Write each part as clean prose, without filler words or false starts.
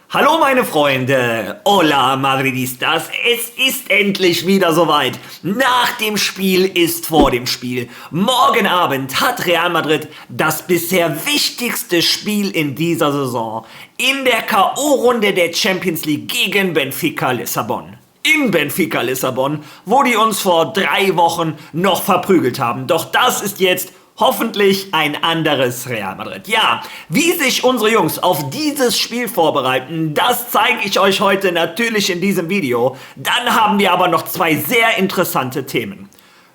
Hallo meine Freunde, hola Madridistas, es ist endlich wieder soweit. Nach dem Spiel ist vor dem Spiel. Morgen Abend hat Real Madrid das bisher wichtigste Spiel in dieser Saison in der K.O.-Runde der Champions League gegen Benfica Lissabon. In Benfica Lissabon, wo die uns vor 3 Wochen noch verprügelt haben. Doch das ist jetzt hoffentlich ein anderes Real Madrid. Ja, wie sich unsere Jungs auf dieses Spiel vorbereiten, das zeige ich euch heute natürlich in diesem Video. Dann haben wir aber noch 2 sehr interessante Themen.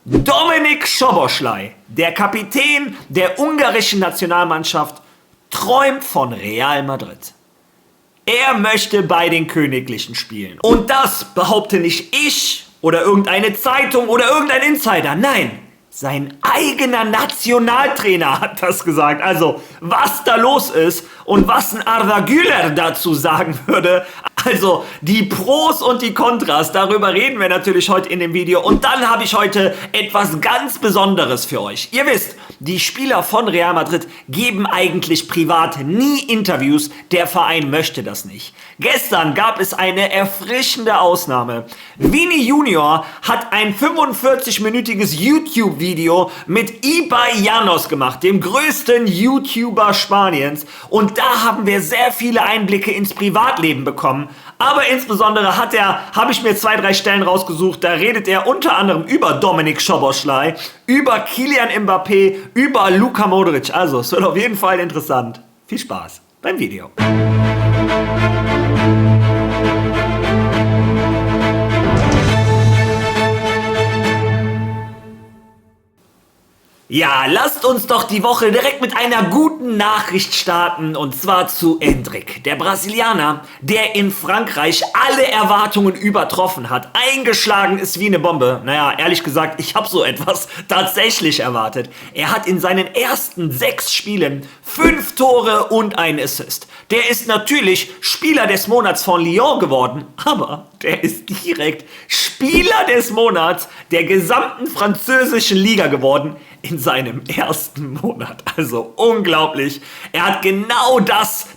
Dominik Szoboszlai, der Kapitän der ungarischen Nationalmannschaft, träumt von Real Madrid. Er möchte bei den Königlichen spielen. Und das behaupte nicht ich oder irgendeine Zeitung oder irgendein Insider. Nein, sein eigener Nationaltrainer hat das gesagt. Also, was da los ist und was ein Arda Güler dazu sagen würde. Also, die Pros und die Kontras, darüber reden wir natürlich heute in dem Video. Und dann habe ich heute etwas ganz Besonderes für euch. Ihr wisst, die Spieler von Real Madrid geben eigentlich privat nie Interviews. Der Verein möchte das nicht. Gestern gab es eine erfrischende Ausnahme. Vini Junior hat ein 45-minütiges YouTube-Video mit Ibai Llanos gemacht, dem größten YouTuber Spaniens. Und da haben wir sehr viele Einblicke ins Privatleben bekommen. Aber insbesondere habe ich mir 2, 3 Stellen rausgesucht, da redet er unter anderem über Dominik Szoboszlai, über Kylian Mbappé, über Luka Modric. Also, es wird auf jeden Fall interessant. Viel Spaß beim Video. Ja, lasst uns doch die Woche direkt mit einer guten Nachricht starten, und zwar zu Endrick, der Brasilianer, der in Frankreich alle Erwartungen übertroffen hat, eingeschlagen ist wie eine Bombe. Naja, ehrlich gesagt, ich habe so etwas tatsächlich erwartet. Er hat in seinen ersten 6 Spielen 5 Tore und einen Assist. Der ist natürlich Spieler des Monats von Lyon geworden, aber der ist direkt Spieler des Monats der gesamten französischen Liga geworden in seinem ersten Monat. Also unglaublich. Er hat genau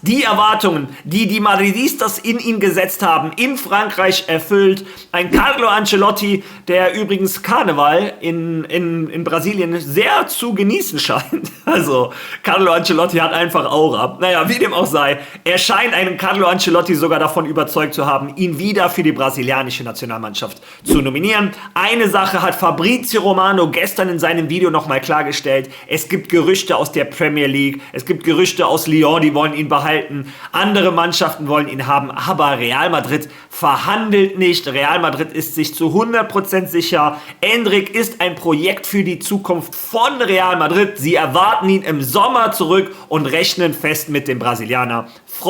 die Erwartungen, die die Madridistas in ihn gesetzt haben, in Frankreich erfüllt. Ein Carlo Ancelotti, der übrigens Karneval in Brasilien sehr zu genießen scheint. Also Carlo Ancelotti hat einfach Aura. Naja, wie dem auch sei, er scheint einen Carlo Ancelotti sogar davon überzeugt zu haben, ihn wieder für die brasilianische Nationalmannschaft zu nominieren. Eine Sache hat Fabrizio Romano gestern in seinem Video nochmal klargestellt. Es gibt Gerüchte aus der Premier League, es gibt Gerüchte aus Lyon, die wollen ihn behalten, andere Mannschaften wollen ihn haben, aber Real Madrid verhandelt nicht. Real Madrid ist sich zu 100% sicher, Endrick ist ein Projekt für die Zukunft von Real Madrid. Sie erwarten ihn im Sommer zurück und rechnen fest mit dem Brasilianer.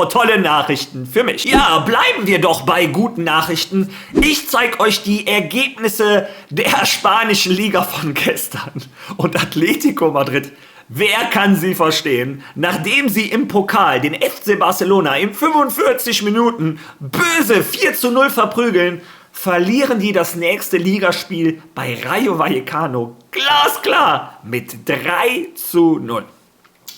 Tolle Nachrichten für mich. Ja, bleiben wir doch bei guten Nachrichten. Ich zeige euch die Ergebnisse der spanischen Liga von gestern. Und Atletico Madrid, wer kann sie verstehen? Nachdem sie im Pokal den FC Barcelona in 45 Minuten böse 4:0 verprügeln, verlieren die das nächste Ligaspiel bei Rayo Vallecano glasklar mit 3:0.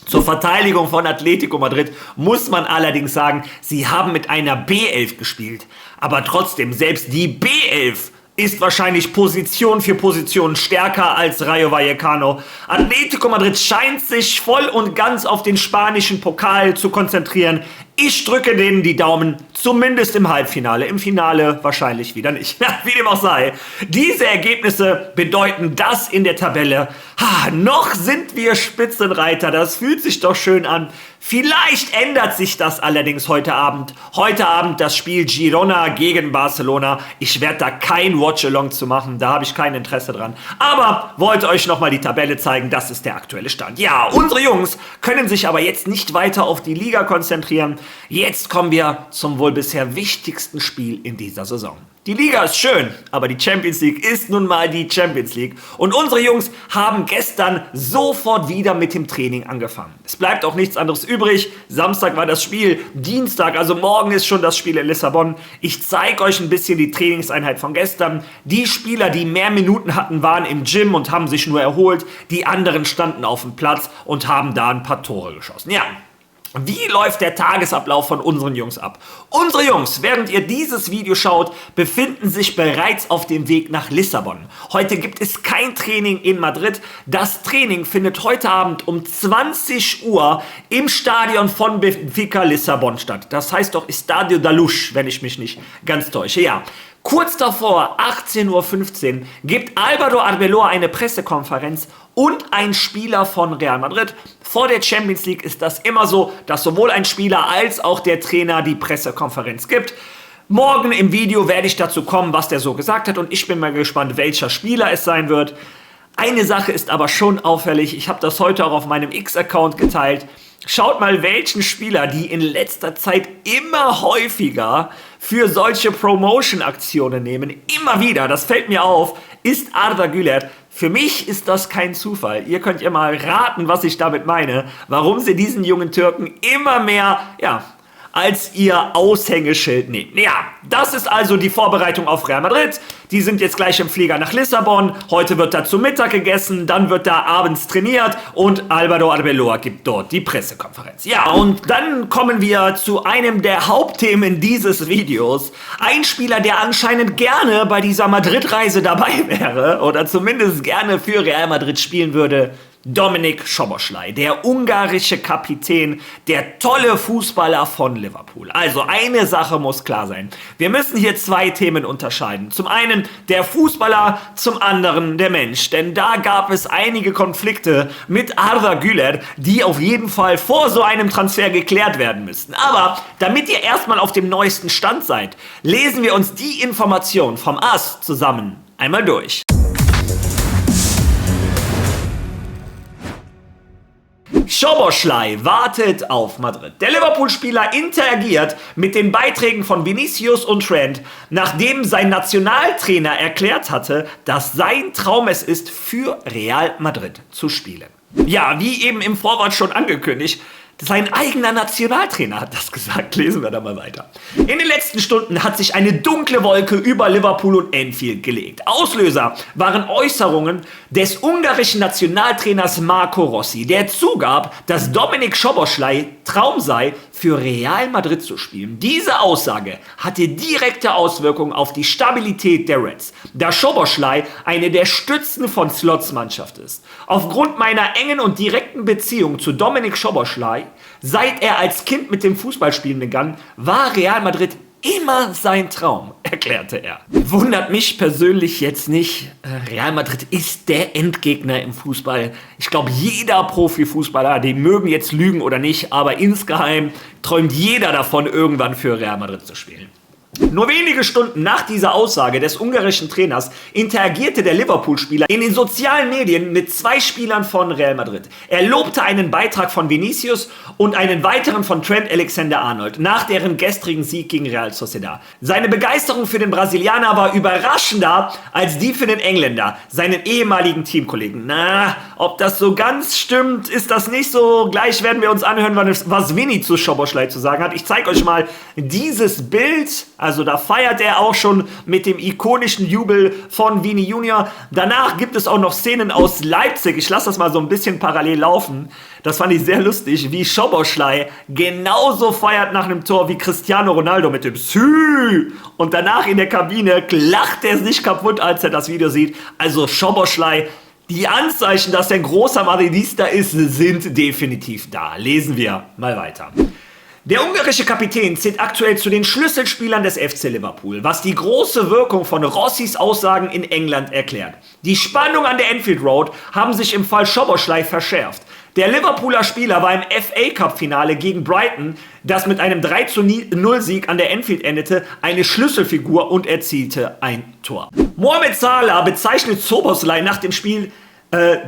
Zur Verteidigung von Atletico Madrid muss man allerdings sagen, sie haben mit einer B11 gespielt. Aber trotzdem, selbst die B11 ist wahrscheinlich Position für Position stärker als Rayo Vallecano. Atletico Madrid scheint sich voll und ganz auf den spanischen Pokal zu konzentrieren. Ich drücke denen die Daumen, zumindest im Halbfinale. Im Finale wahrscheinlich wieder nicht. Wie dem auch sei. Diese Ergebnisse bedeuten das in der Tabelle. Noch sind wir Spitzenreiter. Das fühlt sich doch schön an. Vielleicht ändert sich das allerdings heute Abend. Heute Abend das Spiel Girona gegen Barcelona. Ich werde da kein Watch-Along zu machen. Da habe ich kein Interesse dran. Aber wollte euch nochmal die Tabelle zeigen. Das ist der aktuelle Stand. Ja, unsere Jungs können sich aber jetzt nicht weiter auf die Liga konzentrieren. Jetzt kommen wir zum wohl bisher wichtigsten Spiel in dieser Saison. Die Liga ist schön, aber die Champions League ist nun mal die Champions League. Und unsere Jungs haben gestern sofort wieder mit dem Training angefangen. Es bleibt auch nichts anderes übrig. Samstag war das Spiel, Dienstag, also morgen ist schon das Spiel in Lissabon. Ich zeige euch ein bisschen die Trainingseinheit von gestern. Die Spieler, die mehr Minuten hatten, waren im Gym und haben sich nur erholt. Die anderen standen auf dem Platz und haben da ein paar Tore geschossen. Ja. Wie läuft der Tagesablauf von unseren Jungs ab? Unsere Jungs, während ihr dieses Video schaut, befinden sich bereits auf dem Weg nach Lissabon. Heute gibt es kein Training in Madrid. Das Training findet heute Abend um 20 Uhr im Stadion von Benfica Lissabon statt. Das heißt doch Estadio da Luz, wenn ich mich nicht ganz täusche. Ja. Kurz davor, 18:15 Uhr, gibt Álvaro Arbeloa eine Pressekonferenz und ein Spieler von Real Madrid. Vor der Champions League ist das immer so, dass sowohl ein Spieler als auch der Trainer die Pressekonferenz gibt. Morgen im Video werde ich dazu kommen, was der so gesagt hat, und ich bin mal gespannt, welcher Spieler es sein wird. Eine Sache ist aber schon auffällig, ich habe das heute auch auf meinem X-Account geteilt. Schaut mal, welchen Spieler die in letzter Zeit immer häufiger für solche Promotion-Aktionen nehmen. Immer wieder, das fällt mir auf, ist Arda Güler. Für mich ist das kein Zufall. Ihr könnt ja mal raten, was ich damit meine, warum sie diesen jungen Türken immer mehr, als ihr Aushängeschild nehmen. Ja, das ist also die Vorbereitung auf Real Madrid. Die sind jetzt gleich im Flieger nach Lissabon. Heute wird da zu Mittag gegessen, dann wird da abends trainiert und Álvaro Arbeloa gibt dort die Pressekonferenz. Ja, und dann kommen wir zu einem der Hauptthemen dieses Videos. Ein Spieler, der anscheinend gerne bei dieser Madrid-Reise dabei wäre oder zumindest gerne für Real Madrid spielen würde. Dominik Szoboszlai, der ungarische Kapitän, der tolle Fußballer von Liverpool. Also eine Sache muss klar sein. Wir müssen hier zwei Themen unterscheiden. Zum einen der Fußballer, zum anderen der Mensch. Denn da gab es einige Konflikte mit Arda Güler, die auf jeden Fall vor so einem Transfer geklärt werden müssten. Aber damit ihr erstmal auf dem neuesten Stand seid, lesen wir uns die Information vom AS zusammen einmal durch. Szoboszlai wartet auf Madrid. Der Liverpool-Spieler interagiert mit den Beiträgen von Vinicius und Trent, nachdem sein Nationaltrainer erklärt hatte, dass sein Traum es ist, für Real Madrid zu spielen. Ja, wie eben im Vorwort schon angekündigt, sein eigener Nationaltrainer hat das gesagt. Lesen wir da mal weiter. In den letzten Stunden hat sich eine dunkle Wolke über Liverpool und Anfield gelegt. Auslöser waren Äußerungen des ungarischen Nationaltrainers Marco Rossi, der zugab, dass Dominik Szoboszlai Traum sei, für Real Madrid zu spielen. Diese Aussage hatte direkte Auswirkungen auf die Stabilität der Reds, da Szoboszlai eine der Stützen von Slots Mannschaft ist. Aufgrund meiner engen und direkten Beziehung zu Dominik Szoboszlai, seit er als Kind mit dem Fußballspielen begann, war Real Madrid immer sein Traum, erklärte er. Wundert mich persönlich jetzt nicht. Real Madrid ist der Endgegner im Fußball. Ich glaube, jeder Profifußballer, die mögen jetzt lügen oder nicht, aber insgeheim träumt jeder davon, irgendwann für Real Madrid zu spielen. Nur wenige Stunden nach dieser Aussage des ungarischen Trainers interagierte der Liverpool-Spieler in den sozialen Medien mit zwei Spielern von Real Madrid. Er lobte einen Beitrag von Vinicius und einen weiteren von Trent Alexander-Arnold nach deren gestrigen Sieg gegen Real Sociedad. Seine Begeisterung für den Brasilianer war überraschender als die für den Engländer, seinen ehemaligen Teamkollegen. Ob das so ganz stimmt, ist das nicht so. Gleich werden wir uns anhören, was Vinny zu Szoboszlai zu sagen hat. Ich zeige euch mal dieses Bild. Also da feiert er auch schon mit dem ikonischen Jubel von Vini Junior. Danach gibt es auch noch Szenen aus Leipzig. Ich lasse das mal so ein bisschen parallel laufen. Das fand ich sehr lustig, wie Szoboszlai genauso feiert nach einem Tor wie Cristiano Ronaldo mit dem Sü. Und danach in der Kabine lacht er sich kaputt, als er das Video sieht. Also Szoboszlai, die Anzeichen, dass er ein großer Madridista ist, sind definitiv da. Lesen wir mal weiter. Der ungarische Kapitän zählt aktuell zu den Schlüsselspielern des FC Liverpool, was die große Wirkung von Rossis Aussagen in England erklärt. Die Spannung an der Anfield Road haben sich im Fall Szoboszlai verschärft. Der Liverpooler Spieler war im FA Cup Finale gegen Brighton, das mit einem 3:0 Sieg an der Anfield endete, eine Schlüsselfigur und erzielte ein Tor. Mohamed Salah bezeichnet Szoboszlai nach dem Spiel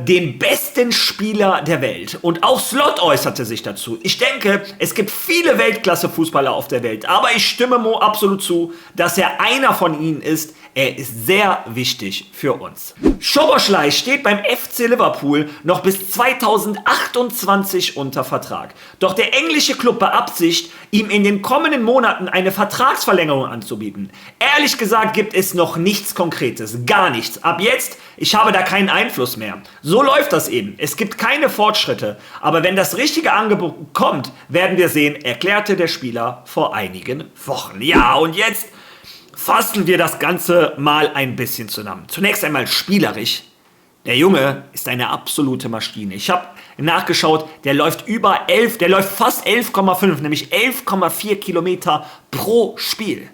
den besten Spieler der Welt. Und auch Slot äußerte sich dazu. Ich denke, es gibt viele Weltklasse-Fußballer auf der Welt, aber ich stimme Mo absolut zu, dass er einer von ihnen ist. Er ist sehr wichtig für uns. Szoboszlai steht beim FC Liverpool noch bis 2028 unter Vertrag. Doch der englische Club beabsichtigt, ihm in den kommenden Monaten eine Vertragsverlängerung anzubieten. Ehrlich gesagt gibt es noch nichts Konkretes, gar nichts. Ab jetzt, ich habe da keinen Einfluss mehr. So läuft das eben. Es gibt keine Fortschritte. Aber wenn das richtige Angebot kommt, werden wir sehen, erklärte der Spieler vor einigen Wochen. Ja, und jetzt fassen wir das Ganze mal ein bisschen zusammen. Zunächst einmal spielerisch. Der Junge ist eine absolute Maschine. Ich habe nachgeschaut, der läuft fast 11,5, nämlich 11,4 Kilometer pro Spiel.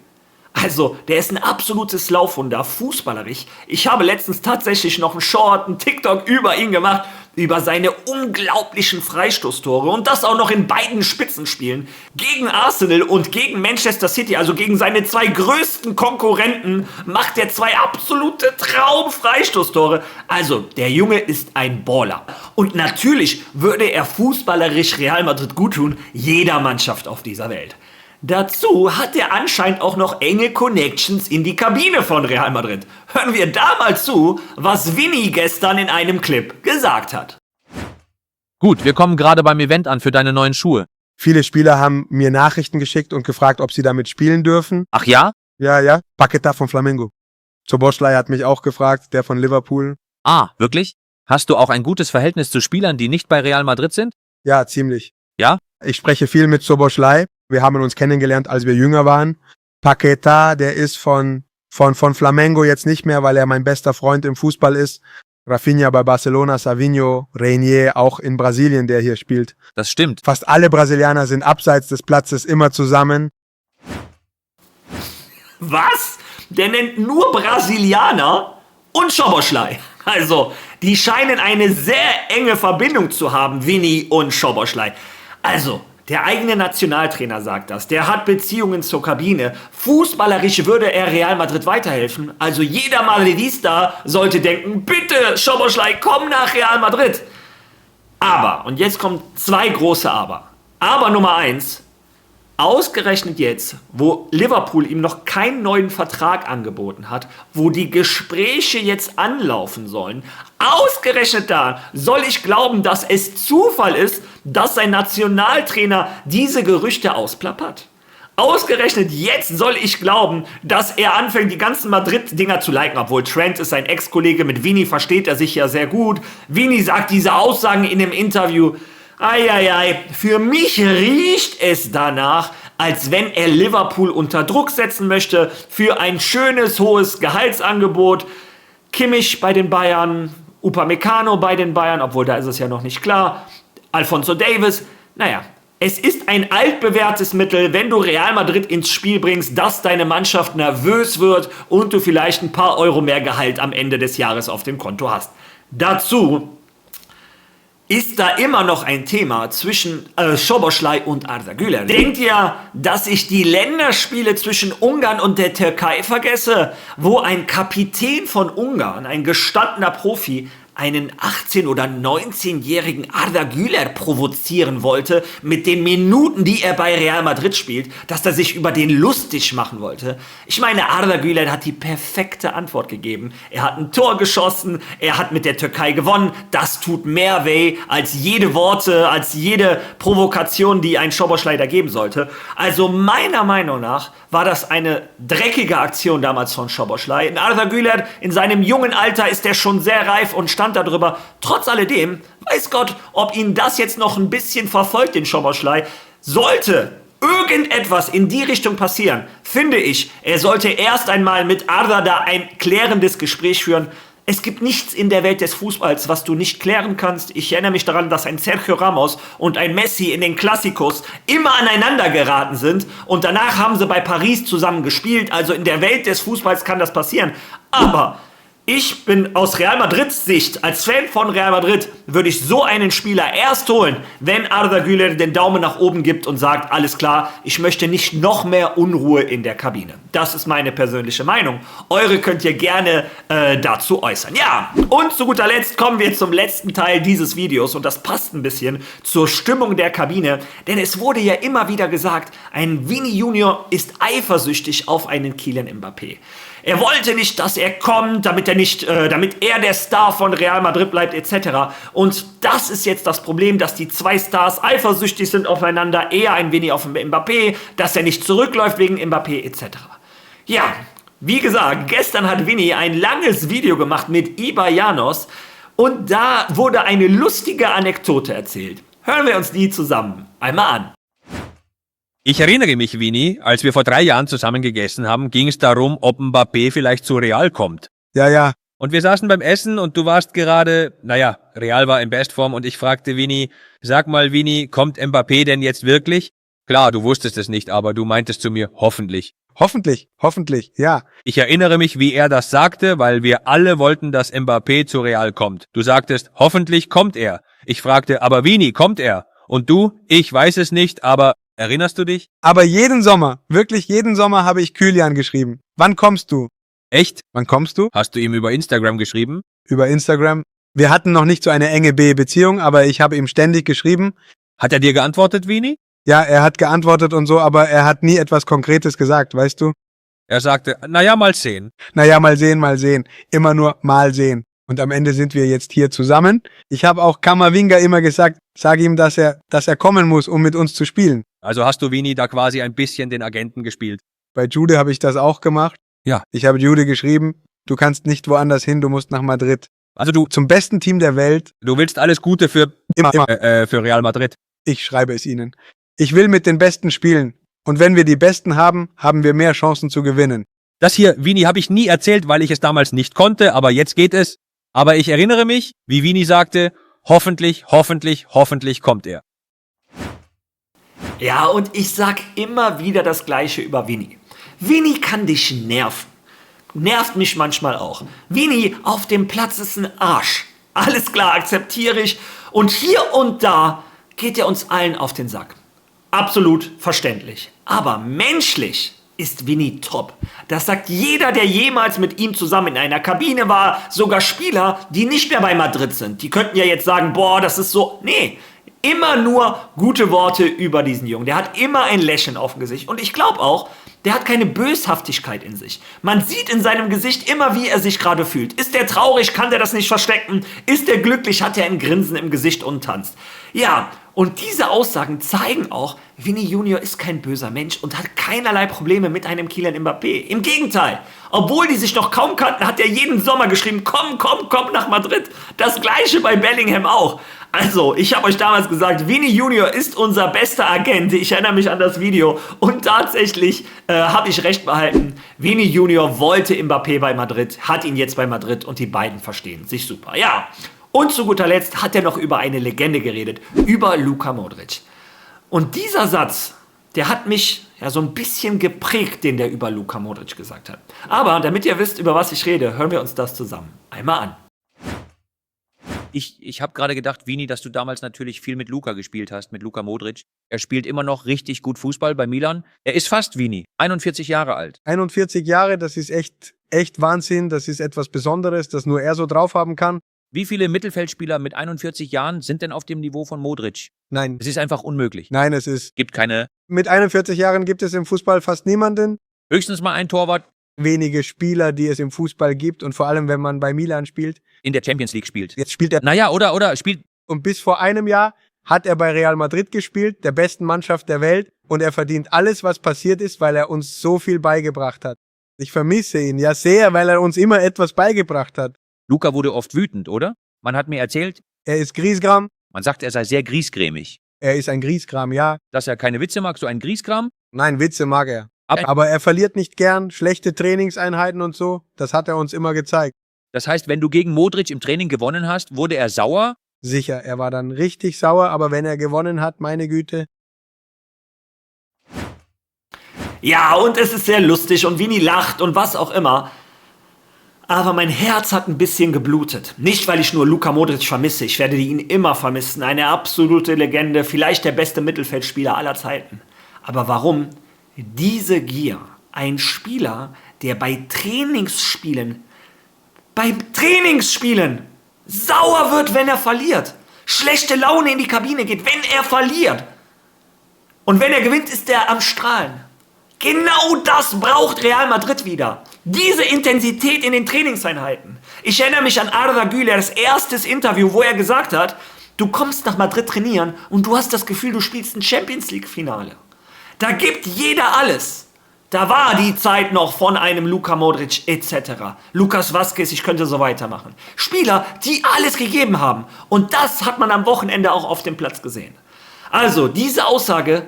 Also, der ist ein absolutes Laufwunder, fußballerisch. Ich habe letztens tatsächlich noch einen TikTok über ihn gemacht, über seine unglaublichen Freistoßtore und das auch noch in beiden Spitzenspielen. Gegen Arsenal und gegen Manchester City, also gegen seine zwei größten Konkurrenten, macht er zwei absolute Traum-Freistoßtore. Also, der Junge ist ein Baller. Und natürlich würde er fußballerisch Real Madrid guttun, jeder Mannschaft auf dieser Welt. Dazu hat er anscheinend auch noch enge Connections in die Kabine von Real Madrid. Hören wir da mal zu, was Vinny gestern in einem Clip gesagt hat. Gut, wir kommen gerade beim Event an für deine neuen Schuhe. Viele Spieler haben mir Nachrichten geschickt und gefragt, ob sie damit spielen dürfen. Ach ja? Ja. Paquetá von Flamengo. Szoboszlai hat mich auch gefragt, der von Liverpool. Ah, wirklich? Hast du auch ein gutes Verhältnis zu Spielern, die nicht bei Real Madrid sind? Ja, ziemlich. Ja? Ich spreche viel mit Szoboszlai. Wir haben uns kennengelernt, als wir jünger waren. Paquetá, der ist von Flamengo jetzt nicht mehr, weil er mein bester Freund im Fußball ist. Rafinha bei Barcelona, Savinho, Reinier auch in Brasilien, der hier spielt. Das stimmt. Fast alle Brasilianer sind abseits des Platzes immer zusammen. Was? Der nennt nur Brasilianer und Szoboszlai. Also, die scheinen eine sehr enge Verbindung zu haben, Vinny und Szoboszlai. Also, der eigene Nationaltrainer sagt das. Der hat Beziehungen zur Kabine. Fußballerisch würde er Real Madrid weiterhelfen. Also jeder Madridista sollte denken, bitte Szoboszlai, komm nach Real Madrid. Aber, und jetzt kommen zwei große Aber. Aber Nummer 1, ausgerechnet jetzt, wo Liverpool ihm noch keinen neuen Vertrag angeboten hat, wo die Gespräche jetzt anlaufen sollen, ausgerechnet da soll ich glauben, dass es Zufall ist, dass sein Nationaltrainer diese Gerüchte ausplappert. Ausgerechnet jetzt soll ich glauben, dass er anfängt, die ganzen Madrid-Dinger zu liken, obwohl Trent ist sein Ex-Kollege, mit Vini versteht er sich ja sehr gut. Vini sagt diese Aussagen in dem Interview. Eieiei, für mich riecht es danach, als wenn er Liverpool unter Druck setzen möchte für ein schönes, hohes Gehaltsangebot. Kimmich bei den Bayern, Upamecano bei den Bayern, obwohl da ist es ja noch nicht klar. Alphonso Davies, naja, es ist ein altbewährtes Mittel, wenn du Real Madrid ins Spiel bringst, dass deine Mannschaft nervös wird und du vielleicht ein paar Euro mehr Gehalt am Ende des Jahres auf dem Konto hast. Dazu ist da immer noch ein Thema zwischen Szoboszlai und Arda Güler. Denkt ihr, dass ich die Länderspiele zwischen Ungarn und der Türkei vergesse, wo ein Kapitän von Ungarn, ein gestandener Profi, einen 18- oder 19-jährigen Arda Güler provozieren wollte mit den Minuten, die er bei Real Madrid spielt, dass er sich über den lustig machen wollte. Ich meine, Arda Güler hat die perfekte Antwort gegeben. Er hat ein Tor geschossen, er hat mit der Türkei gewonnen. Das tut mehr weh als jede Worte, als jede Provokation, die ein Szoboszlai da geben sollte. Also meiner Meinung nach war das eine dreckige Aktion damals von Szoboszlai. Arda Güler in seinem jungen Alter ist er schon sehr reif und stand darüber. Trotz alledem, weiß Gott, ob ihn das jetzt noch ein bisschen verfolgt, den Szoboszlai. Sollte irgendetwas in die Richtung passieren, finde ich, er sollte erst einmal mit Arda da ein klärendes Gespräch führen. Es gibt nichts in der Welt des Fußballs, was du nicht klären kannst. Ich erinnere mich daran, dass ein Sergio Ramos und ein Messi in den Klassikos immer aneinander geraten sind und danach haben sie bei Paris zusammen gespielt. Also in der Welt des Fußballs kann das passieren. Aber Ich bin aus Real Madrids Sicht, als Fan von Real Madrid, würde ich so einen Spieler erst holen, wenn Arda Güler den Daumen nach oben gibt und sagt, alles klar, ich möchte nicht noch mehr Unruhe in der Kabine. Das ist meine persönliche Meinung. Eure könnt ihr gerne dazu äußern. Ja, und zu guter Letzt kommen wir zum letzten Teil dieses Videos und das passt ein bisschen zur Stimmung der Kabine, denn es wurde ja immer wieder gesagt, ein Vini Junior ist eifersüchtig auf einen Kylian Mbappé. Er wollte nicht, dass er kommt, damit er der Star von Real Madrid bleibt, etc. Und das ist jetzt das Problem, dass die zwei Stars eifersüchtig sind aufeinander, eher ein wenig auf Mbappé, dass er nicht zurückläuft wegen Mbappé, etc. Ja, wie gesagt, gestern hat Vini ein langes Video gemacht mit Ibai Llanos und da wurde eine lustige Anekdote erzählt. Hören wir uns die zusammen einmal an. Ich erinnere mich, Vini, als wir vor 3 Jahren zusammen gegessen haben, ging es darum, ob Mbappé vielleicht zu Real kommt. Ja. Und wir saßen beim Essen und du warst gerade, Real war in Bestform und ich fragte Vini, sag mal Vini, kommt Mbappé denn jetzt wirklich? Klar, du wusstest es nicht, aber du meintest zu mir, hoffentlich. Hoffentlich, ja. Ich erinnere mich, wie er das sagte, weil wir alle wollten, dass Mbappé zu Real kommt. Du sagtest, hoffentlich kommt er. Ich fragte, aber Vini, kommt er? Und du, ich weiß es nicht, aber erinnerst du dich? Aber jeden Sommer, wirklich jeden Sommer habe ich Kylian geschrieben. Wann kommst du? Echt? Wann kommst du? Hast du ihm über Instagram geschrieben? Über Instagram. Wir hatten noch nicht so eine enge Beziehung, aber ich habe ihm ständig geschrieben. Hat er dir geantwortet, Vini? Ja, er hat geantwortet und so, aber er hat nie etwas Konkretes gesagt, weißt du? Er sagte, mal sehen. Mal sehen. Immer nur mal sehen. Und am Ende sind wir jetzt hier zusammen. Ich habe auch Kamavinga immer gesagt, sag ihm, dass er kommen muss, um mit uns zu spielen. Also hast du, Vini, da quasi ein bisschen den Agenten gespielt. Bei Jude habe ich das auch gemacht. Ja. Ich habe Jude geschrieben, du kannst nicht woanders hin, du musst nach Madrid. Also du Zum besten Team der Welt. willst alles Gute für Real Madrid. Ich schreibe es ihnen. Ich will mit den Besten spielen. Und wenn wir die Besten haben, haben wir mehr Chancen zu gewinnen. Das hier, Vini, habe ich nie erzählt, weil ich es damals nicht konnte, aber jetzt geht es. Aber ich erinnere mich, wie Vini sagte, hoffentlich kommt er. Ja, und ich sag immer wieder das Gleiche über Vini. Vini kann dich nerven. Nervt mich manchmal auch. Vini auf dem Platz ist ein Arsch. Alles klar, akzeptiere ich. Und hier und da geht er uns allen auf den Sack. Absolut verständlich. Aber menschlich ist Vini top. Das sagt jeder, der jemals mit ihm zusammen in einer Kabine war. Sogar Spieler, die nicht mehr bei Madrid sind. Die könnten ja jetzt sagen, boah, das ist so... Nee, immer nur gute Worte über diesen Jungen. Der hat immer ein Lächeln auf dem Gesicht. Und ich glaube auch, der hat keine Böshaftigkeit in sich. Man sieht in seinem Gesicht immer, wie er sich gerade fühlt. Ist der traurig, kann der das nicht verstecken? Ist der glücklich, hat er ein Grinsen im Gesicht und tanzt. Ja, und diese Aussagen zeigen auch, Vini Junior ist kein böser Mensch und hat keinerlei Probleme mit einem Kylian Mbappé. Im Gegenteil, obwohl die sich noch kaum kannten, hat er jeden Sommer geschrieben, komm nach Madrid. Das gleiche bei Bellingham auch. Also, ich habe euch damals gesagt, Vini Junior ist unser bester Agent. Ich erinnere mich an das Video. Und tatsächlich habe ich recht behalten. Vini Junior wollte Mbappé bei Madrid, hat ihn jetzt bei Madrid und die beiden verstehen sich super. Ja, und zu guter Letzt hat er noch über eine Legende geredet, über Luka Modric. Und dieser Satz, der hat mich ja so ein bisschen geprägt, den der über Luka Modric gesagt hat. Aber damit ihr wisst, über was ich rede, hören wir uns das zusammen einmal an. Ich habe gerade gedacht, Vini, dass du damals natürlich viel mit Luka gespielt hast, mit Luka Modric. Er spielt immer noch richtig gut Fußball bei Milan. Er ist fast Vini, 41 Jahre alt. 41 Jahre, das ist echt Wahnsinn. Das ist etwas Besonderes, das nur er so drauf haben kann. Wie viele Mittelfeldspieler mit 41 Jahren sind denn auf dem Niveau von Modric? Nein. Es ist einfach unmöglich. Nein, es ist... Gibt keine... Mit 41 Jahren gibt es im Fußball fast niemanden. Höchstens mal ein Torwart. Wenige Spieler, die es im Fußball gibt und vor allem, wenn man bei Milan spielt. In der Champions League spielt. Jetzt spielt er... Oder spielt... Und bis vor einem Jahr hat er bei Real Madrid gespielt, der besten Mannschaft der Welt. Und er verdient alles, was passiert ist, weil er uns so viel beigebracht hat. Ich vermisse ihn ja sehr, weil er uns immer etwas beigebracht hat. Luka wurde oft wütend, oder? Man hat mir erzählt... Er ist Griesgram. Man sagt, er sei sehr griesgrämig. Er ist ein Griesgram, ja. Dass er keine Witze mag, so ein Griesgram? Nein, Witze mag er. Aber er verliert nicht gern, schlechte Trainingseinheiten und so. Das hat er uns immer gezeigt. Das heißt, wenn du gegen Modric im Training gewonnen hast, wurde er sauer? Sicher, er war dann richtig sauer, aber wenn er gewonnen hat, meine Güte. Ja, und es ist sehr lustig und Vini lacht und was auch immer. Aber mein Herz hat ein bisschen geblutet. Nicht, weil ich nur Luka Modric vermisse. Ich werde ihn immer vermissen. Eine absolute Legende. Vielleicht der beste Mittelfeldspieler aller Zeiten. Aber warum diese Gier? Ein Spieler, der bei Trainingsspielen sauer wird, wenn er verliert. Schlechte Laune in die Kabine geht, wenn er verliert. Und wenn er gewinnt, ist er am Strahlen. Genau das braucht Real Madrid wieder. Diese Intensität in den Trainingseinheiten. Ich erinnere mich an Arda Gülers erstes Interview, wo er gesagt hat, du kommst nach Madrid trainieren und du hast das Gefühl, du spielst ein Champions-League-Finale. Da gibt jeder alles. Da war die Zeit noch von einem Luka Modric etc. Lucas Vazquez, ich könnte so weitermachen. Spieler, die alles gegeben haben. Und das hat man am Wochenende auch auf dem Platz gesehen. Also, diese Aussage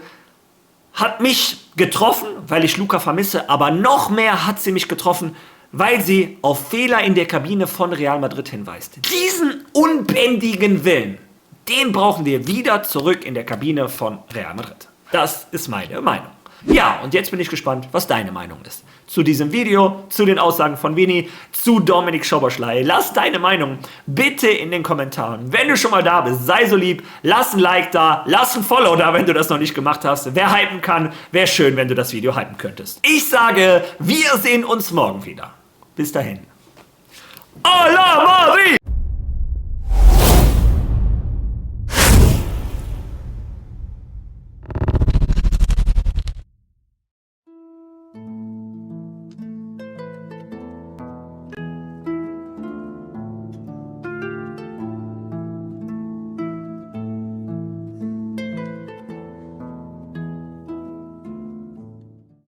hat mich getroffen, weil ich Luka vermisse, aber noch mehr hat sie mich getroffen, weil sie auf Fehler in der Kabine von Real Madrid hinweist. Diesen unbändigen Willen, den brauchen wir wieder zurück in der Kabine von Real Madrid. Das ist meine Meinung. Ja, und jetzt bin ich gespannt, was deine Meinung ist. Zu diesem Video, zu den Aussagen von Vini, zu Dominik Szoboszlai. Lass deine Meinung bitte in den Kommentaren. Wenn du schon mal da bist, sei so lieb, lass ein Like da, lass ein Follow da, wenn du das noch nicht gemacht hast. Wer hypen kann, wäre schön, wenn du das Video hypen könntest. Ich sage, wir sehen uns morgen wieder. Bis dahin. A la Madrid!